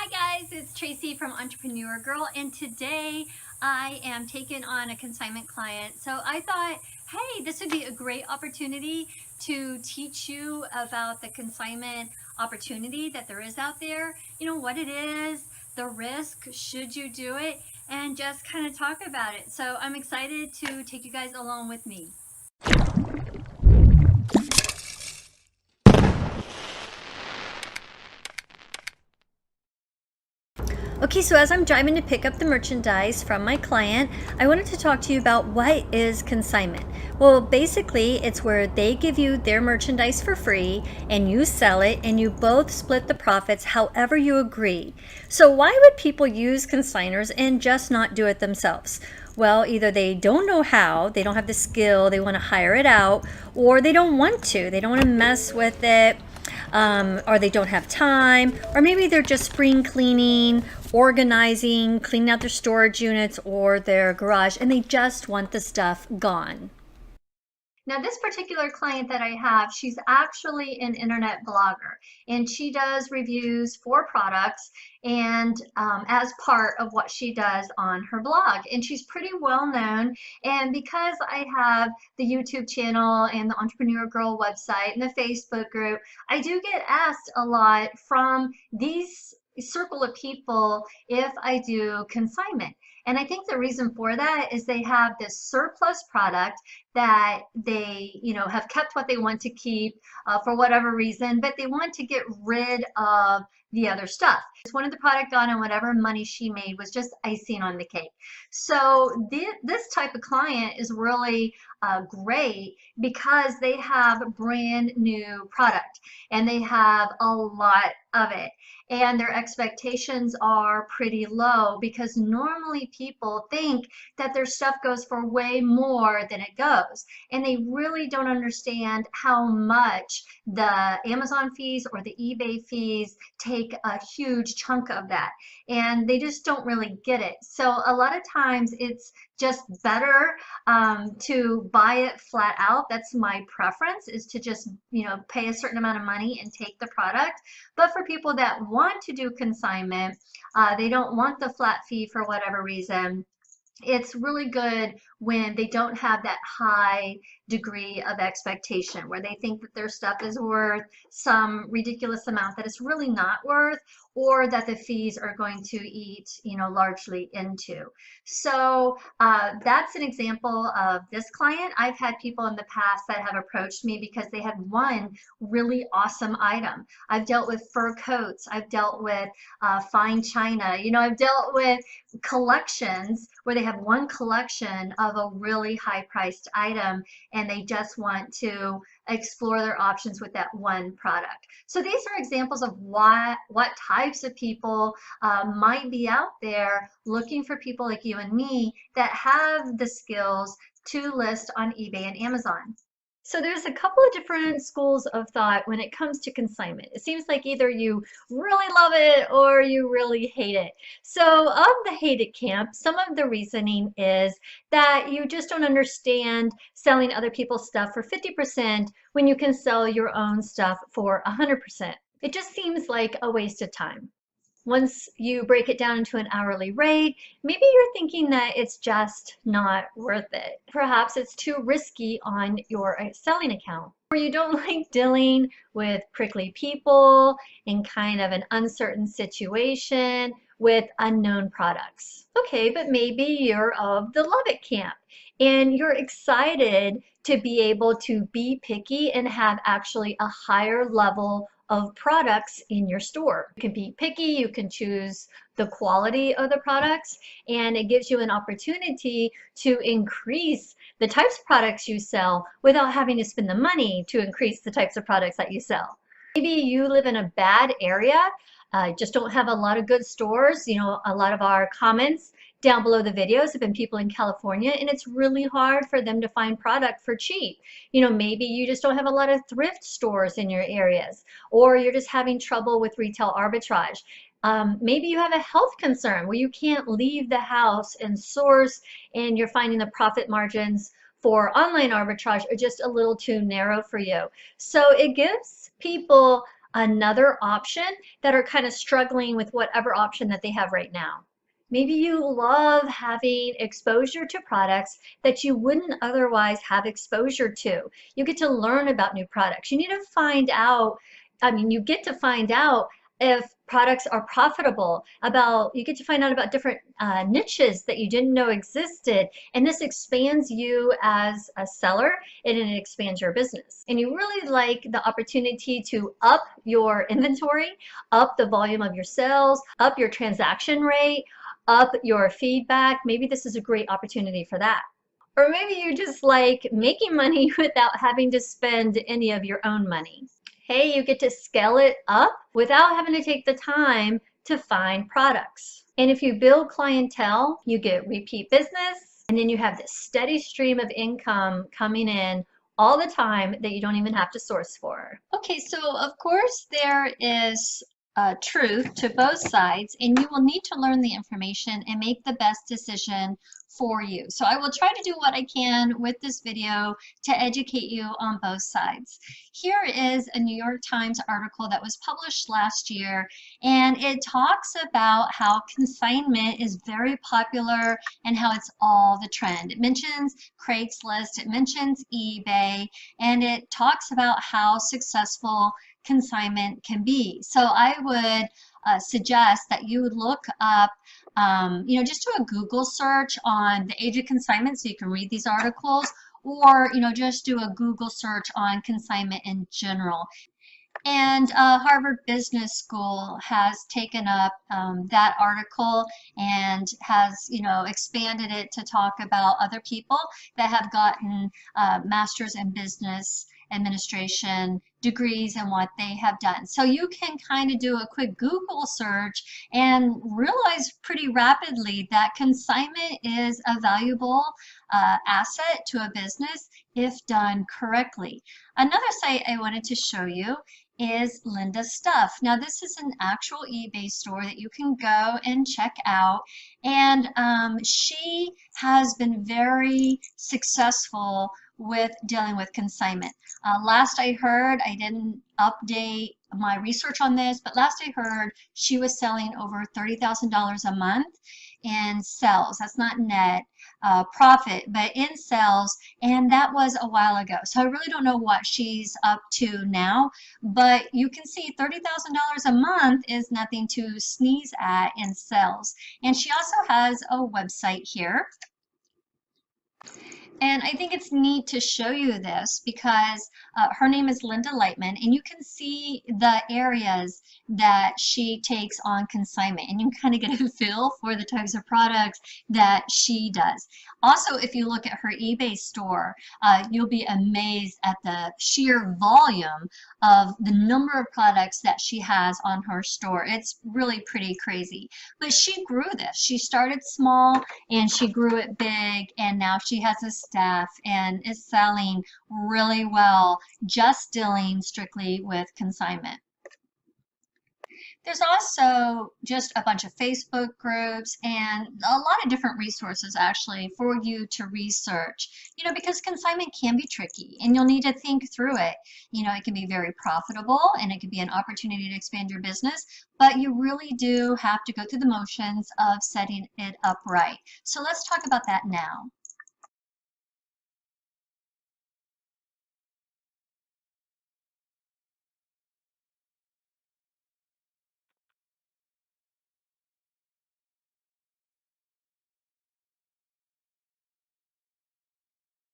Hi guys, it's Tracy from Entrepreneur Girl, and today I am taking on a consignment client. So I thought, hey, this would be a great opportunity to teach you about the consignment opportunity that there is out there, you know, what it is, the risk, should you do it, and just kind of talk about it. So I'm excited to take you guys along with me. Okay, so as I'm driving to pick up the merchandise from my client, I wanted to talk to you about what is consignment. Well, basically, it's where they give you their merchandise for free and you sell it and you both split the profits however you agree. So why would people use consigners and just not do it themselves? Well, either they don't know how, they don't have the skill, they want to hire it out, or they don't want to. They don't want to mess with it. Or they don't have time, or maybe they're just spring cleaning, organizing, cleaning out their storage units or their garage, and they just want the stuff gone. Now, this particular client that I have, she's actually an internet blogger, and she does reviews for products and as part of what she does on her blog. And she's pretty well known. And because I have the YouTube channel and the Entrepreneur Girl website and the Facebook group, I do get asked a lot from these circle of people if I do consignment. And I think the reason for that is they have this surplus product that they, have kept what they want to keep for whatever reason, but they want to get rid of the other stuff. Just wanted the product gone, and whatever money she made was just icing on the cake. So this type of client is really great because they have brand new product and they have a lot of it. And their expectations are pretty low because normally people think that their stuff goes for way more than it goes. And they really don't understand how much the Amazon fees or the eBay fees take a huge chunk of that. And they just don't really get it. So a lot of times it's just better to buy it flat out. That's my preference, is to just, pay a certain amount of money and take the product. But for people that want to do consignment, they don't want the flat fee for whatever reason, it's really good when they don't have that high degree of expectation where they think that their stuff is worth some ridiculous amount that it's really not worth, or that the fees are going to eat, largely into. So that's an example of this client. I've had people in the past that have approached me because they had one really awesome item. I've dealt with fur coats. I've dealt with fine china. I've dealt with collections where they have one collection of a really high priced item and they just want to explore their options with that one product. So these are examples of what types of people might be out there looking for people like you and me that have the skills to list on eBay and Amazon. So there's a couple of different schools of thought when it comes to consignment. It seems like either you really love it or you really hate it. So of the hate it camp, some of the reasoning is that you just don't understand selling other people's stuff for 50% when you can sell your own stuff for 100%. It just seems like a waste of time. Once you break it down into an hourly rate, maybe you're thinking that it's just not worth it. Perhaps it's too risky on your selling account, or you don't like dealing with prickly people in kind of an uncertain situation with unknown products. Okay, but maybe you're of the love it camp and you're excited to be able to be picky and have actually a higher level of products in your store. You can be picky, you can choose the quality of the products, and it gives you an opportunity to increase the types of products you sell without having to spend the money to increase the types of products that you sell. Maybe you live in a bad area, just don't have a lot of good stores. A lot of our comments down below the videos have been people in California, and it's really hard for them to find product for cheap. Maybe you just don't have a lot of thrift stores in your areas, or you're just having trouble with retail arbitrage. Maybe you have a health concern where you can't leave the house and source, and you're finding the profit margins for online arbitrage are just a little too narrow for you. So it gives people another option that are kind of struggling with whatever option that they have right now. Maybe you love having exposure to products that you wouldn't otherwise have exposure to. You get to learn about new products. You need to find out, you get to find out if products are profitable, you get to find out about different niches that you didn't know existed. And this expands you as a seller and it expands your business. And you really like the opportunity to up your inventory, up the volume of your sales, up your transaction rate, up your feedback. Maybe this is a great opportunity for that. Or maybe you just like making money without having to spend any of your own money. Hey, you get to scale it up without having to take the time to find products. And if you build clientele, you get repeat business, and then you have this steady stream of income coming in all the time that you don't even have to source for. Okay, so of course there is truth to both sides, and you will need to learn the information and make the best decision for you. So I will try to do what I can with this video to educate you on both sides. Here is a New York Times article that was published last year, and it talks about how consignment is very popular and how it's all the trend. It mentions Craigslist, it mentions eBay, and it talks about how successful consignment can be. So I would suggest that you would look up, just do a Google search on the age of consignment so you can read these articles, or, just do a Google search on consignment in general. And Harvard Business School has taken up that article and has, expanded it to talk about other people that have gotten masters in business administration degrees and what they have done. So you can kind of do a quick Google search and realize pretty rapidly that consignment is a valuable asset to a business if done correctly. Another site I wanted to show you is Linda Stuff. Now this is an actual eBay store that you can go and check out, and she has been very successful with dealing with consignment. Last I heard, I didn't update my research on this, but last I heard she was selling over $30,000 a month in sales. That's not net profit, but in sales, and that was a while ago. So I really don't know what she's up to now, but you can see $30,000 a month is nothing to sneeze at in sales. And she also has a website here. And I think it's neat to show you this because her name is Linda Lightman, and you can see the areas that she takes on consignment, and you can kind of get a feel for the types of products that she does. Also, if you look at her eBay store, you'll be amazed at the sheer volume of the number of products that she has on her store. It's really pretty crazy. But she grew this. She started small and she grew it big, and now she has a staff and is selling really well, just dealing strictly with consignment. There's also just a bunch of Facebook groups and a lot of different resources actually for you to research, because consignment can be tricky and you'll need to think through it. It can be very profitable and it can be an opportunity to expand your business, but you really do have to go through the motions of setting it up right. So let's talk about that now.